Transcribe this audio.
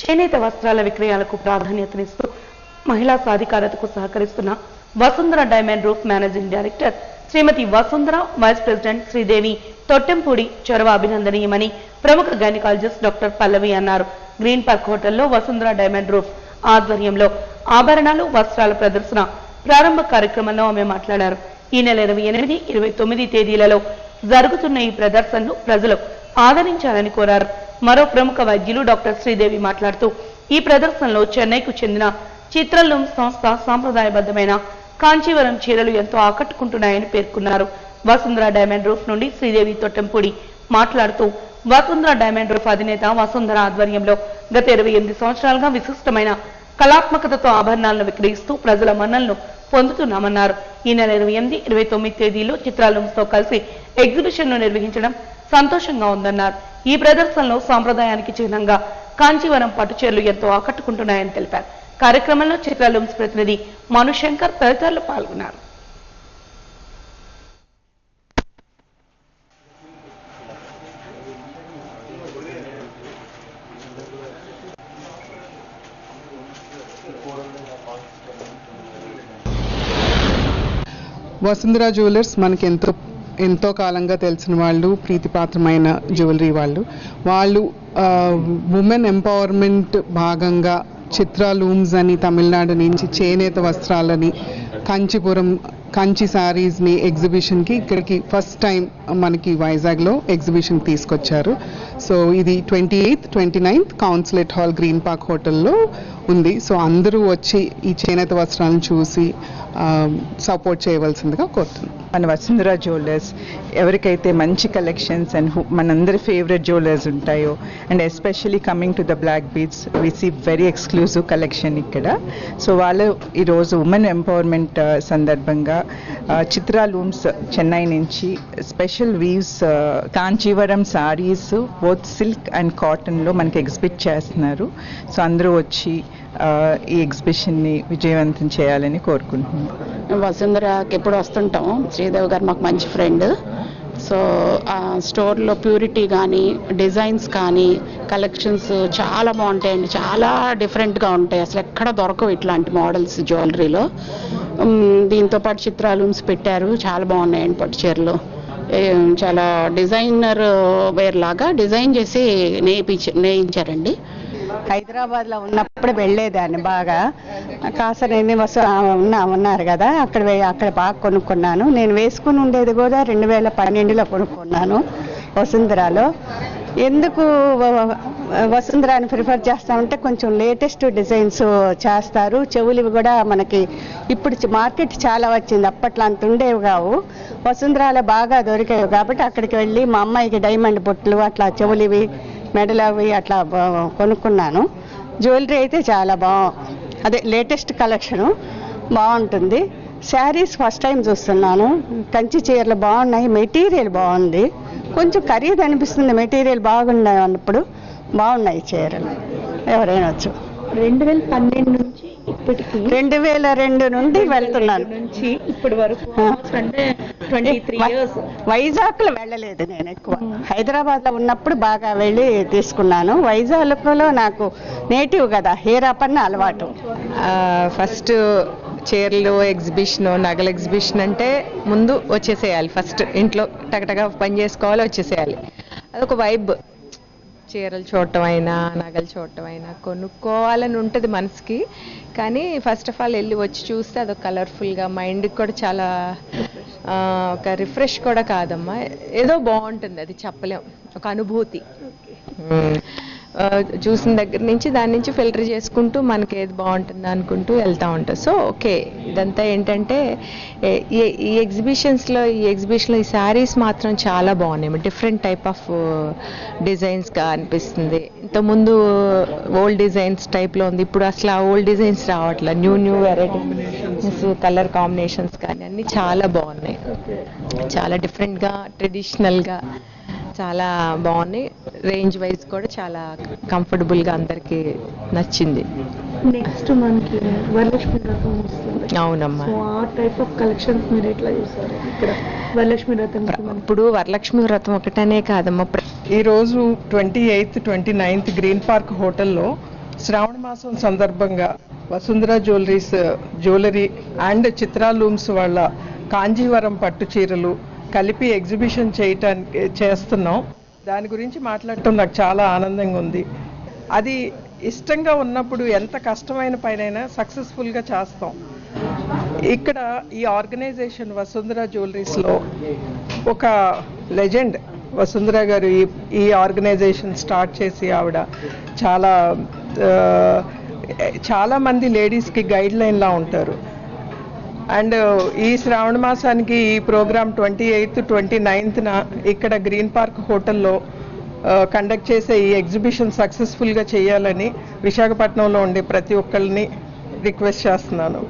చేనేత వస్త్రాల విక్రయాలకు ప్రాధాన్యతనిస్తూ మహిళా సాధికారతకు సహకరిస్తున్న Vasundhara Diamond Roof managing director Shrimati Vasundhara, vice president Sridevi Tottempudi చొరవ అభినందనీయమని ప్రముఖ గైనకాలజిస్ట్ డాక్టర్ పల్లవి అన్నారు. గ్రీన్ పార్క్ హోటల్లో వసుంధర డైమండ్ రూఫ్ ఆధ్వర్యంలో ఆభరణాలు, వస్త్రాల ప్రదర్శన ప్రారంభ కార్యక్రమంలో ఆమె మాట్లాడారు. ఈ నెల 28, 29 తేదీలలో జరుగుతున్న ఈ ప్రదర్శనను ప్రజలు ఆదరించాలని కోరారు. మరో ప్రముఖ వైద్యులు డాక్టర్ శ్రీదేవి మాట్లాడుతూ ఈ ప్రదర్శనలో చెన్నైకు చెందిన చిత్రలూమ్ సంస్థ సాంప్రదాయబద్ధమైన కాంచీవరం చీరలు ఎంతో ఆకట్టుకుంటున్నాయని పేర్కొన్నారు. వసుంధర డైమండ్ రూఫ్ నుండి శ్రీదేవి తొట్టెంపూడి మాట్లాడుతూ వసుంధర డైమండ్ రూఫ్ అధినేత వసుంధర ఆధ్వర్యంలో గత 28 సంవత్సరాలుగా విశిష్టమైన కళాత్మకతతో ఆభరణాలను విక్రయిస్తూ ప్రజల మన్నలను పొందుతున్నామన్నారు. ఈ నెల 28, 29 తేదీలో చిత్రలూమ్స్ తో కలిసి ఎగ్జిబిషన్ ను నిర్వహించడం సంతోషంగా ఉందన్నారు. ఈ ప్రదర్శనలో సాంప్రదాయానికి చిహ్నంగా కాంచీవరం పట్టుచీరలు ఎంతో ఆకట్టుకుంటున్నాయని తెలిపారు. కార్యక్రమంలో చిత్రలూమ్స్ ప్రతినిధి మనుశంకర్ తదితరులు పాల్గొన్నారు. వసుంధర జ్యువెలర్స్ మనకి ఎంతో కాలంగా తెలిసిన వాళ్ళు, ప్రీతిపాత్రమైన జ్యువెలరీ వాళ్ళు ఉమెన్ ఎంపవర్మెంట్ భాగంగా చిత్రలూమ్స్ అని తమిళనాడు నుంచి చేనేత వస్త్రాలని, కంచి శారీస్ని ఎగ్జిబిషన్కి ఇక్కడికి ఫస్ట్ టైం మనకి వైజాగ్లో ఎగ్జిబిషన్ తీసుకొచ్చారు. సో ఇది 28th, 29th consulate hall green park హోటల్లో ఉంది. సో అందరూ వచ్చి ఈ చేనేత వస్త్రాలను చూసి సపోర్ట్ చేయవలసిందిగా కోరుతున్నాను. మన వసుంధర జ్యువెలర్స్ ఎవరికైతే మంచి కలెక్షన్స్ అండ్ మనందరి ఫేవరెట్ జ్యువెలర్స్ ఉంటాయో, and especially coming to the black beads we see very exclusive collection ఇక్కడ. సో వాళ్ళు ఈరోజు ఉమెన్ ఎంపవర్మెంట్ సందర్భంగా చిత్రలూమ్స్ చెన్నై నుంచి special weaves Kanchivaram saris both silk and కాటన్లో మనకి ఎగ్జిబిట్ చేస్తున్నారు. సో అందరూ వచ్చి ఈ ఎగ్జిబిషన్ని విజయవంతం చేయాలని కోరుకుంటున్నాం. వసుంధరకి ఎప్పుడు వస్తుంటాం. శ్రీదేవి గారు మాకు మంచి ఫ్రెండ్. సో ఆ స్టోర్లో ప్యూరిటీ కానీ, డిజైన్స్ కానీ, కలెక్షన్స్ చాలా బాగుంటాయండి. చాలా డిఫరెంట్గా ఉంటాయి. అసలు ఎక్కడ దొరకవు ఇట్లాంటి మోడల్స్ జ్యువెలరీలో. దీంతో పాటు చిత్రలూమ్స్ పెట్టారు. చాలా బాగున్నాయండి పట్టు చీరలు. చాలా డిజైనర్ వేర్ లాగా డిజైన్ చేసి నేయించారండి. హైదరాబాద్లో ఉన్నప్పుడు వెళ్ళేదాన్ని బాగా. కాసనేని ఉన్నారు కదా, అక్కడ బాగా కొనుక్కున్నాను. నేను వేసుకుని ఉండేది కూడా 2012లో కొనుక్కున్నాను వసుంధరలో. ఎందుకు వసుంధరాని ప్రిఫర్ చేస్తామంటే కొంచెం లేటెస్ట్ డిజైన్స్ చేస్తారు. చెవులు కూడా మనకి ఇప్పుడు మార్కెట్ చాలా వచ్చింది, అప్పట్లో అంత ఉండేవి కావు. వసుంధరాలో బాగా దొరికేవి కాబట్టి అక్కడికి వెళ్ళి మా అమ్మాయికి డైమండ్ బొట్లు, అట్లా చెవులివి, మెడలవి అట్లా కొనుక్కున్నాను. జ్యువెలరీ అయితే చాలా అదే లేటెస్ట్ కలెక్షను బాగుంటుంది. శారీస్ ఫస్ట్ టైం చూస్తున్నాను. కంచి చీరలు బాగున్నాయి, మెటీరియల్ బాగుంది. కొంచెం ఖరీదు అనిపిస్తుంది, మెటీరియల్ బాగున్నాయి అన్నప్పుడు. బాగున్నాయి చీరలు, ఎవరైనా వచ్చు. 2012 నుంచి ఇప్పటికి 2002 నుండి వెళ్తున్నాను నుంచి ఇప్పటి వరకు అంటే 23 years. వైజాగ్లో వెళ్ళలేదు నేను ఎక్కువ. హైదరాబాద్లో ఉన్నప్పుడు బాగా వెళ్ళి తీసుకున్నాను. వైజాగ్లో నాకు నేటివ్ కదా, హేరాపన్న అలవాటు. ఫస్ట్ చీరలు ఎగ్జిబిషన్, నగల ఎగ్జిబిషన్ అంటే ముందు వచ్చేసేయాలి. ఫస్ట్ ఇంట్లో టగటగా పని చేసుకోవాలి, వచ్చేసేయాలి. అదొక వైబ్. చీరలు చూడటం అయినా, నగలు చూడటం అయినా, కొనుక్కోవాలని ఉంటుంది మనసుకి. కానీ ఫస్ట్ ఆఫ్ ఆల్ వెళ్ళి వచ్చి చూస్తే అదొక కలర్ఫుల్గా, మైండ్కి కూడా చాలా ఒక రిఫ్రెష్ కూడా కాదమ్మా, ఏదో బాగుంటుంది. అది చెప్పలేం, ఒక అనుభూతి. చూసిన దగ్గర నుంచి దాని నుంచి ఫిల్టర్ చేసుకుంటూ మనకి ఏది బాగుంటుంది అనుకుంటూ వెళ్తూ ఉంటాం. సో ఓకే, ఇదంతా ఏంటంటే ఈ ఎగ్జిబిషన్లో ఈ శారీస్ మాత్రం చాలా బాగున్నాయి. డిఫరెంట్ టైప్ ఆఫ్ డిజైన్స్గా అనిపిస్తుంది. ఇంతకుముందు ఓల్డ్ డిజైన్స్ టైప్లో ఉంది, ఇప్పుడు అసలు ఆ ఓల్డ్ డిజైన్స్ రావట్లేదు. న్యూ వెరైటీస్, కలర్ కాంబినేషన్స్ కానీ అన్నీ చాలా బాగున్నాయి. చాలా డిఫరెంట్గా, ట్రెడిషనల్గా చాలా బాగున్నాయి. రేంజ్ వైజ్ కూడా చాలా కంఫర్టబుల్గా అందరికీ నచ్చింది. నెక్స్ట్ మనకి వరలక్ష్మి వ్రతం వస్తుంది. అవునమ్మా. ఆ టైప్ ఆఫ్ కలెక్షన్స్ మీరు ఎట్లా చూస్తారు ఇక్కడ వరలక్ష్మి వ్రతం? ఇప్పుడు వరలక్ష్మి వ్రతం ఒకటనే కాదమ్మా, ఈరోజు 28th, 29th గ్రీన్ పార్క్ హోటల్లో శ్రావణ మాసం సందర్భంగా Vasundhara jewellery and Chitra looms వాళ్ళ కాంజీవరం పట్టు చీరలు కలిపి ఎగ్జిబిషన్ చేస్తున్నాం. దాని గురించి మాట్లాడటం నాకు చాలా ఆనందంగా ఉంది. అది ఇష్టంగా ఉన్నప్పుడు ఎంత కష్టమైన పైనైనా సక్సెస్ఫుల్గా చేస్తాం. ఇక్కడ ఈ ఆర్గనైజేషన్ వసుంధర జ్యువెలరీస్లో ఒక లెజెండ్ వసుంధర గారు ఈ ఆర్గనైజేషన్ స్టార్ట్ చేసి ఆవిడ చాలా మంది లేడీస్కి గైడ్ లైన్లా ఉంటారు. అండ్ ఈ శ్రావణ మాసానికి ఈ ప్రోగ్రామ్ 28th, 29th ఇక్కడ గ్రీన్ పార్క్ హోటల్లో కండక్ట్ చేసే ఈ ఎగ్జిబిషన్ సక్సెస్ఫుల్గా చేయాలని విశాఖపట్నంలో ఉండే ప్రతి ఒక్కరిని రిక్వెస్ట్ చేస్తున్నాను.